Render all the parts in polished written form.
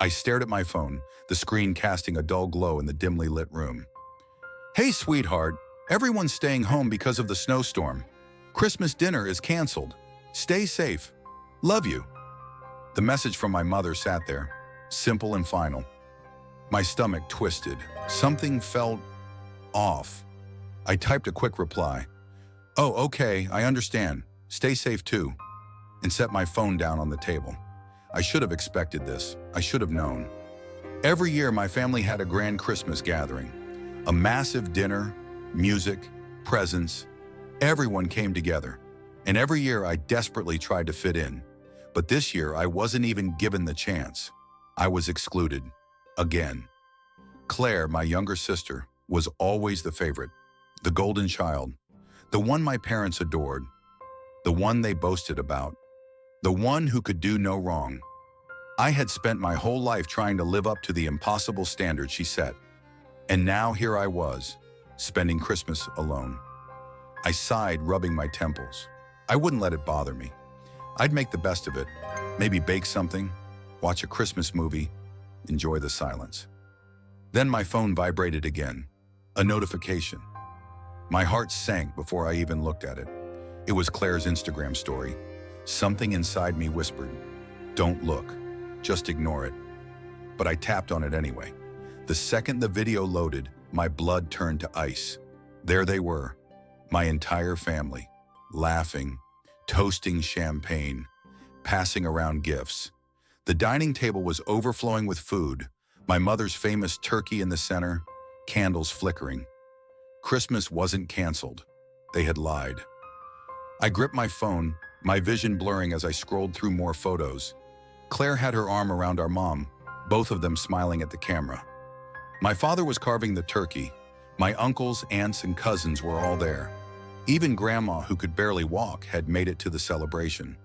I stared at my phone, the screen casting a dull glow in the dimly lit room. "Hey, sweetheart. Everyone's staying home because of the snowstorm. Christmas dinner is canceled. Stay safe. Love you." The message from my mother sat there, simple and final. My stomach twisted. Something felt off. I typed a quick reply. "Oh, okay, I understand. Stay safe too," and set my phone down on the table. I should have expected this. I should have known. Every year, my family had a grand Christmas gathering. A massive dinner, music, presents. Everyone came together. And every year, I desperately tried to fit in. But this year, I wasn't even given the chance. I was excluded. Again. Claire, my younger sister, was always the favorite. The golden child. The one my parents adored. The one they boasted about. The one who could do no wrong. I had spent my whole life trying to live up to the impossible standard she set. And now here I was, spending Christmas alone. I sighed, rubbing my temples. I wouldn't let it bother me. I'd make the best of it, maybe bake something, watch a Christmas movie, enjoy the silence. Then my phone vibrated again, a notification. My heart sank before I even looked at it. It was Claire's Instagram story. Something inside me whispered, "Don't look, just ignore it." But I tapped on it anyway. The second the video loaded, my blood turned to ice. There they were, my entire family, laughing, toasting champagne, passing around gifts. The dining table was overflowing with food, my mother's famous turkey in the center, candles flickering. Christmas wasn't canceled. They had lied. I gripped my phone, my vision blurring as I scrolled through more photos. Claire had her arm around our mom, both of them smiling at the camera. My father was carving the turkey. My uncles, aunts, and cousins were all there. Even Grandma, who could barely walk, had made it to the celebration.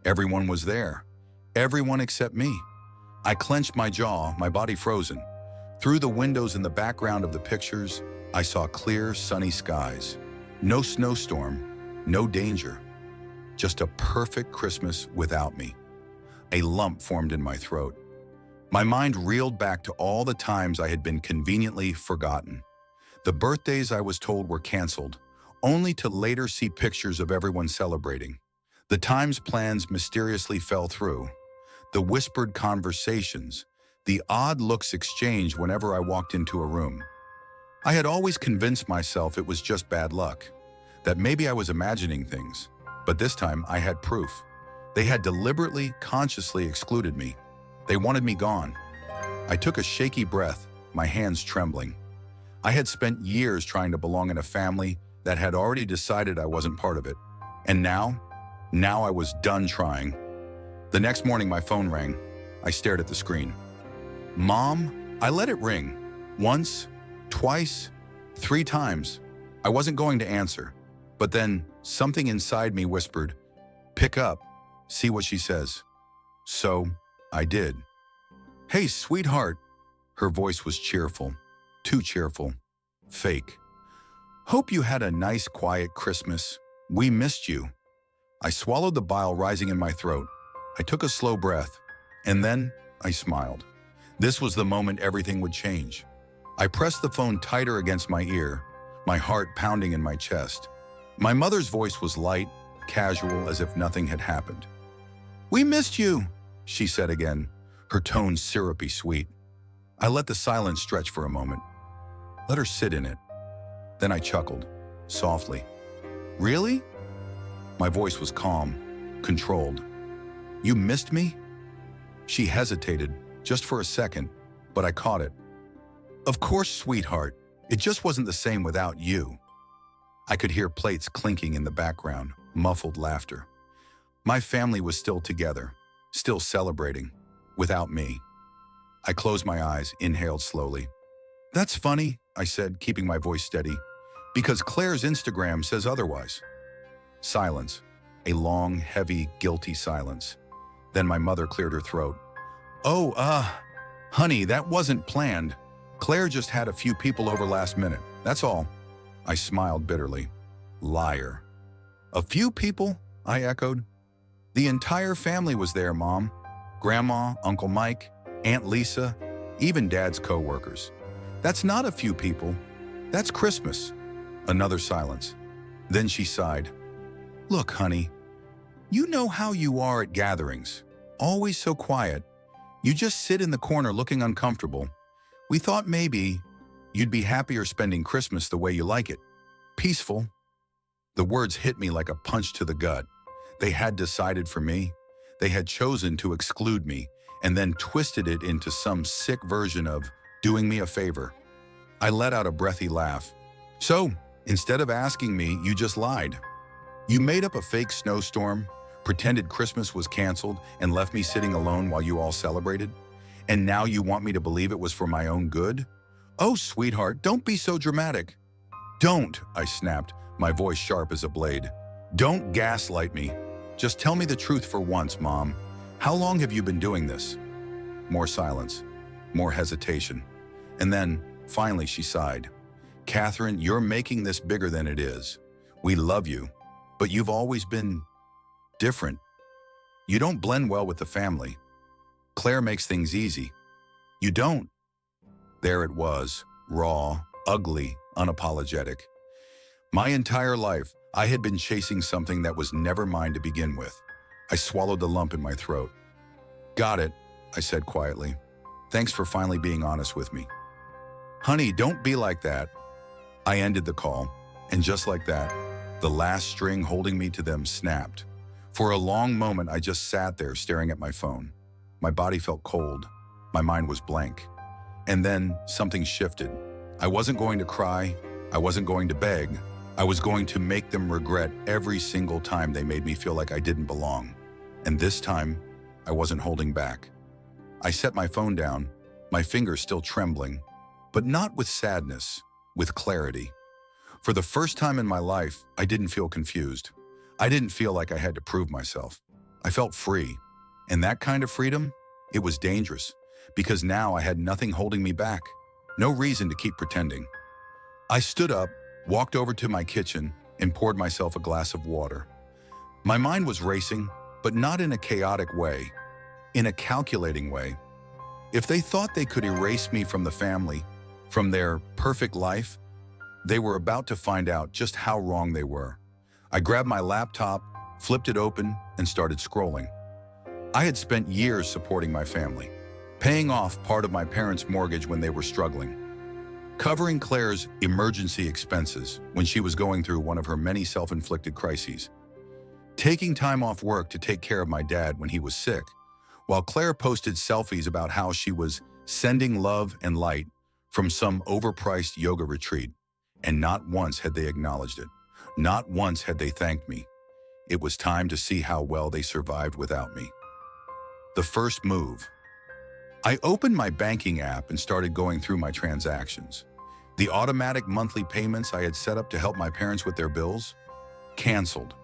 Everyone was there. Everyone except me. I clenched my jaw, my body frozen. Through the windows in the background of the pictures, I saw clear, sunny skies. No snowstorm, no danger. Just a perfect Christmas without me. A lump formed in my throat. My mind reeled back to all the times I had been conveniently forgotten. The birthdays I was told were canceled, only to later see pictures of everyone celebrating. The times plans mysteriously fell through. The whispered conversations, the odd looks exchanged whenever I walked into a room. I had always convinced myself it was just bad luck, that maybe I was imagining things, but this time I had proof. They had deliberately, consciously excluded me. They wanted me gone. I took a shaky breath, my hands trembling. I had spent years trying to belong in a family that had already decided I wasn't part of it. And now I was done trying. The next morning my phone rang. I stared at the screen. "Mom?" I let it ring. Once, twice, 3 times. I wasn't going to answer. But then something inside me whispered, "Pick up, see what she says." So I did. "Hey, sweetheart." Her voice was cheerful, too cheerful, fake. "Hope you had a nice, quiet Christmas. We missed you." I swallowed the bile rising in my throat. I took a slow breath, and then I smiled. This was the moment everything would change. I pressed the phone tighter against my ear, my heart pounding in my chest. My mother's voice was light, casual, as if nothing had happened. "We missed you," she said again, her tone syrupy sweet. I let the silence stretch for a moment. Let her sit in it. Then I chuckled, softly. "Really?" My voice was calm, controlled. "You missed me?" She hesitated, just for a second, but I caught it. "Of course, sweetheart. It just wasn't the same without you." I could hear plates clinking in the background, muffled laughter. My family was still together, still celebrating, without me. I closed my eyes, inhaled slowly. "That's funny," I said, keeping my voice steady, "because Claire's Instagram says otherwise." Silence, a long, heavy, guilty silence. Then my mother cleared her throat. "Oh, honey, that wasn't planned. Claire just had a few people over last minute, that's all." I smiled bitterly. Liar. "A few people?" I echoed. "The entire family was there, Mom. Grandma, Uncle Mike, Aunt Lisa, even Dad's co-workers. That's not a few people. That's Christmas. Another silence. Then she sighed. Look, honey, you know how you are at gatherings. Always so quiet. You just sit in the corner looking uncomfortable. We thought maybe you'd be happier spending Christmas the way you like it. Peaceful. The words hit me like a punch to the gut. They had decided for me. They had chosen to exclude me and then twisted it into some sick version of doing me a favor. I let out a breathy laugh. So, instead of asking me, you just lied. You made up a fake snowstorm, pretended Christmas was canceled, and left me sitting alone while you all celebrated? And now you want me to believe it was for my own good? Oh, sweetheart, don't be so dramatic. Don't, I snapped, my voice sharp as a blade. Don't gaslight me. Just tell me the truth for once, Mom. How long have you been doing this? More silence, more hesitation. And then, finally, she sighed. Catherine, you're making this bigger than it is. We love you, but you've always been different. You don't blend well with the family. Claire makes things easy. You don't. There it was, raw, ugly, unapologetic. My entire life, I had been chasing something that was never mine to begin with. I swallowed the lump in my throat. Got it, I said quietly. Thanks for finally being honest with me. Honey, don't be like that. I ended the call, and just like that, the last string holding me to them snapped. For a long moment, I just sat there staring at my phone. My body felt cold. My mind was blank. And then something shifted. I wasn't going to cry. I wasn't going to beg. I was going to make them regret every single time they made me feel like I didn't belong. And this time, I wasn't holding back. I set my phone down, my fingers still trembling, but not with sadness, with clarity. For the first time in my life, I didn't feel confused. I didn't feel like I had to prove myself. I felt free. And that kind of freedom, it was dangerous, because now I had nothing holding me back. No reason to keep pretending. I stood up, walked over to my kitchen, and poured myself a glass of water. My mind was racing, but not in a chaotic way, in a calculating way. If they thought they could erase me from the family, from their perfect life, they were about to find out just how wrong they were. I grabbed my laptop, flipped it open, and started scrolling. I had spent years supporting my family, paying off part of my parents' mortgage when they were struggling, covering Claire's emergency expenses when she was going through one of her many self-inflicted crises, taking time off work to take care of my dad when he was sick, while Claire posted selfies about how she was sending love and light from some overpriced yoga retreat, and not once had they acknowledged it. Not once had they thanked me. It was time to see how well they survived without me. The first move. I opened my banking app and started going through my transactions. The automatic monthly payments I had set up to help my parents with their bills, canceled.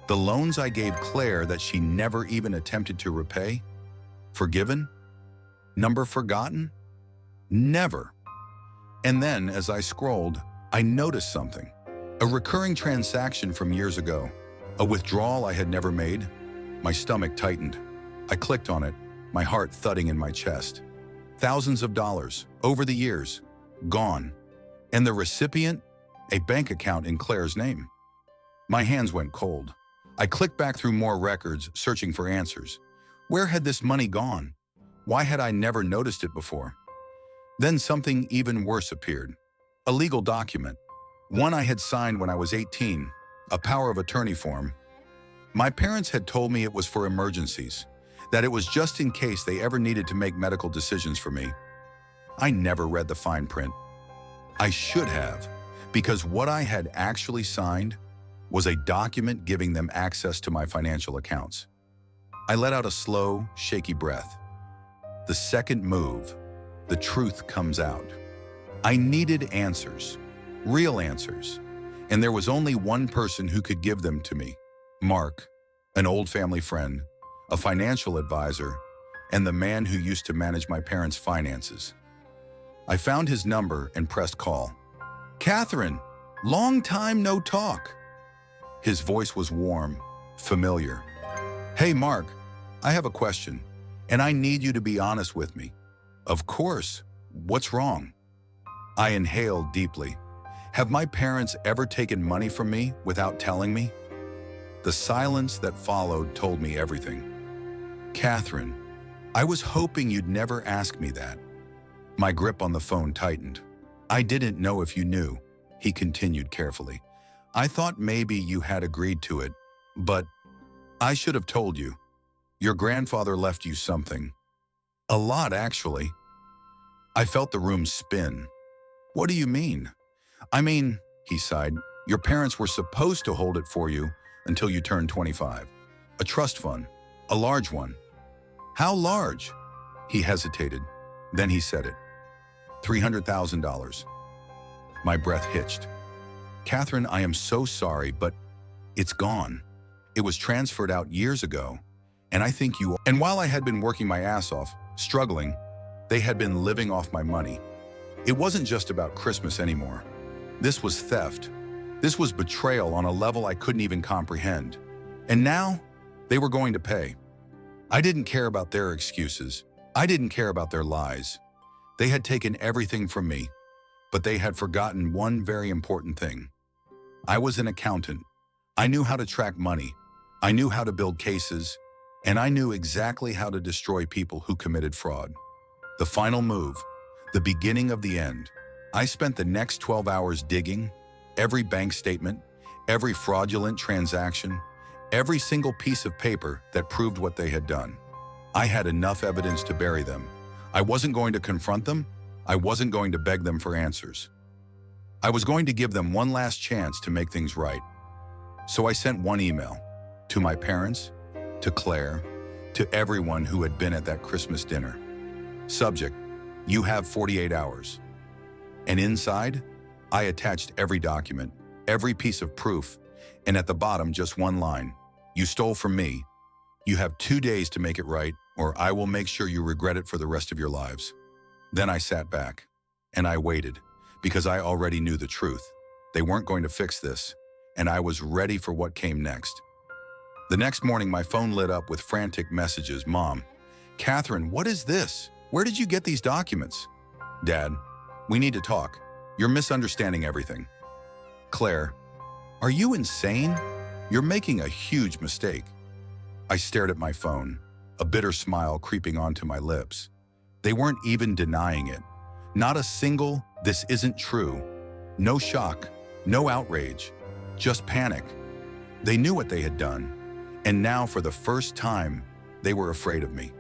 The loans I gave Claire that she never even attempted to repay, forgiven? Number forgotten? Never. And then, as I scrolled, I noticed something. A recurring transaction from years ago. A withdrawal I had never made. My stomach tightened. I clicked on it, my heart thudding in my chest. Thousands of dollars, over the years, gone. And the recipient? A bank account in Claire's name. My hands went cold. I clicked back through more records, searching for answers. Where had this money gone? Why had I never noticed it before? Then something even worse appeared. A legal document. One I had signed when I was 18, a power of attorney form. My parents had told me it was for emergencies, that it was just in case they ever needed to make medical decisions for me. I never read the fine print. I should have, because what I had actually signed was a document giving them access to my financial accounts. I let out a slow, shaky breath. The second move, the truth comes out. I needed answers. Real answers. And there was only one person who could give them to me. Mark, an old family friend, a financial advisor, and the man who used to manage my parents' finances. I found his number and pressed call. Catherine, long time no talk. His voice was warm, familiar. Hey, Mark, I have a question. And I need you to be honest with me. Of course. What's wrong? I inhaled deeply. Have my parents ever taken money from me without telling me? The silence that followed told me everything. Catherine, I was hoping you'd never ask me that. My grip on the phone tightened. I didn't know if you knew, he continued carefully. I thought maybe you had agreed to it, but I should have told you. Your grandfather left you something. A lot, actually. I felt the room spin. What do you mean? I mean, he sighed, your parents were supposed to hold it for you until you turned 25. A trust fund, a large one. How large? He hesitated. Then he said it. $300,000. My breath hitched. Catherine, I am so sorry, but it's gone. It was transferred out years ago, and I think you... And while I had been working my ass off, struggling, they had been living off my money. It wasn't just about Christmas anymore. This was theft. This was betrayal on a level I couldn't even comprehend. And now, they were going to pay. I didn't care about their excuses. I didn't care about their lies. They had taken everything from me, but they had forgotten one very important thing. I was an accountant. I knew how to track money. I knew how to build cases, and I knew exactly how to destroy people who committed fraud. The final move, the beginning of the end. I spent the next 12 hours digging, every bank statement, every fraudulent transaction, every single piece of paper that proved what they had done. I had enough evidence to bury them. I wasn't going to confront them. I wasn't going to beg them for answers. I was going to give them one last chance to make things right. So I sent one email to my parents, to Claire, to everyone who had been at that Christmas dinner. Subject, you have 48 hours. And inside, I attached every document, every piece of proof, and at the bottom just one line. You stole from me. You have 2 days to make it right, or I will make sure you regret it for the rest of your lives. Then I sat back, and I waited, because I already knew the truth. They weren't going to fix this, and I was ready for what came next. The next morning, my phone lit up with frantic messages. Mom, Catherine, what is this? Where did you get these documents? Dad, we need to talk. You're misunderstanding everything. Claire, are you insane? You're making a huge mistake. I stared at my phone, a bitter smile creeping onto my lips. They weren't even denying it. Not a single, this isn't true. No shock, no outrage, just panic. They knew what they had done, and now for the first time, they were afraid of me.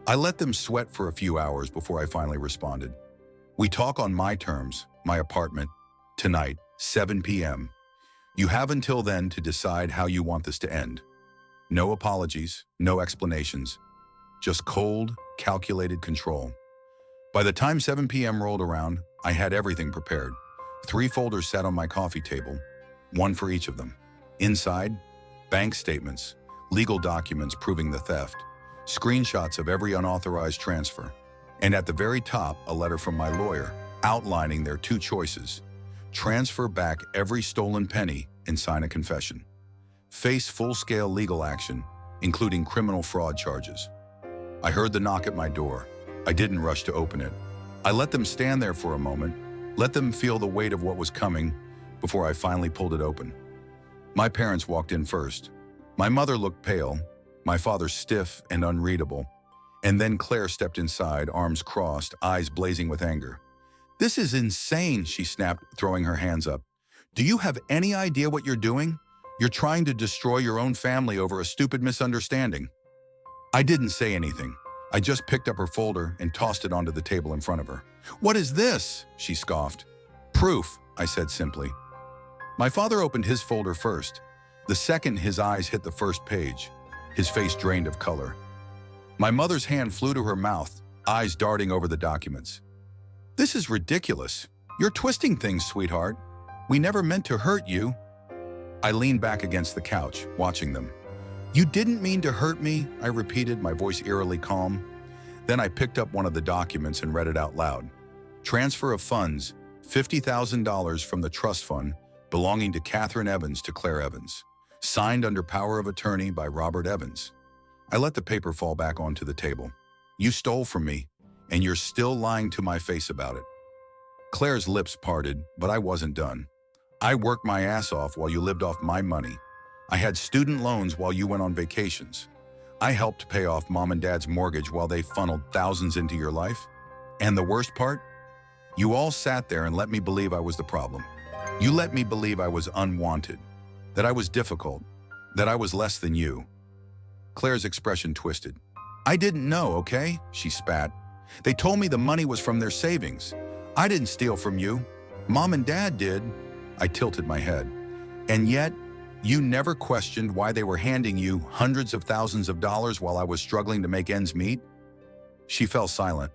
I let them sweat for a few hours before I finally responded. We talk on my terms, my apartment, tonight, 7 p.m. You have until then to decide how you want this to end. No apologies, no explanations, just cold, calculated control. By the time 7 p.m. rolled around, I had everything prepared. 3 folders sat on my coffee table, one for each of them. Inside, bank statements, legal documents proving the theft, screenshots of every unauthorized transfer, and at the very top, a letter from my lawyer outlining their 2 choices. Transfer back every stolen penny and sign a confession. Face full-scale legal action, including criminal fraud charges. I heard the knock at my door. I didn't rush to open it. I let them stand there for a moment, let them feel the weight of what was coming before I finally pulled it open. My parents walked in first. My mother looked pale, my father stiff and unreadable, and then Claire stepped inside, arms crossed, eyes blazing with anger. "This is insane," she snapped, throwing her hands up. "Do you have any idea what you're doing? You're trying to destroy your own family over a stupid misunderstanding." I didn't say anything. I just picked up her folder and tossed it onto the table in front of her. "What is this?" she scoffed. "Proof," I said simply. My father opened his folder first. The second his eyes hit the first page, his face drained of color. My mother's hand flew to her mouth, eyes darting over the documents. "This is ridiculous. You're twisting things, sweetheart. We never meant to hurt you." I leaned back against the couch, watching them. "You didn't mean to hurt me," I repeated, my voice eerily calm. Then I picked up one of the documents and read it out loud. Transfer of funds, $50,000 from the trust fund belonging to Catherine Evans to Claire Evans. Signed under power of attorney by Robert Evans. I let the paper fall back onto the table. You stole from me, and you're still lying to my face about it. Claire's lips parted, but I wasn't done. I worked my ass off while you lived off my money. I had student loans while you went on vacations. I helped pay off mom and dad's mortgage while they funneled thousands into your life. And the worst part? You all sat there and let me believe I was the problem. You let me believe I was unwanted, that I was difficult, that I was less than you. Claire's expression twisted. I didn't know, okay? She spat. They told me the money was from their savings. I didn't steal from you. Mom and Dad did. I tilted my head. And yet, you never questioned why they were handing you hundreds of thousands of dollars while I was struggling to make ends meet? She fell silent,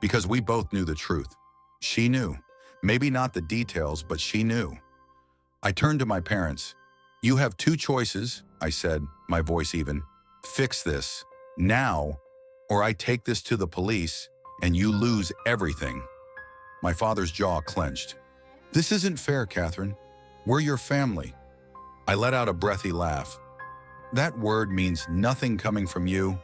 because we both knew the truth. She knew. Maybe not the details, but she knew. I turned to my parents. You have two choices, I said, my voice even. Fix this, now, or I take this to the police and you lose everything. My father's jaw clenched. This isn't fair, Catherine. We're your family. I let out a breathy laugh. That word means nothing coming from you,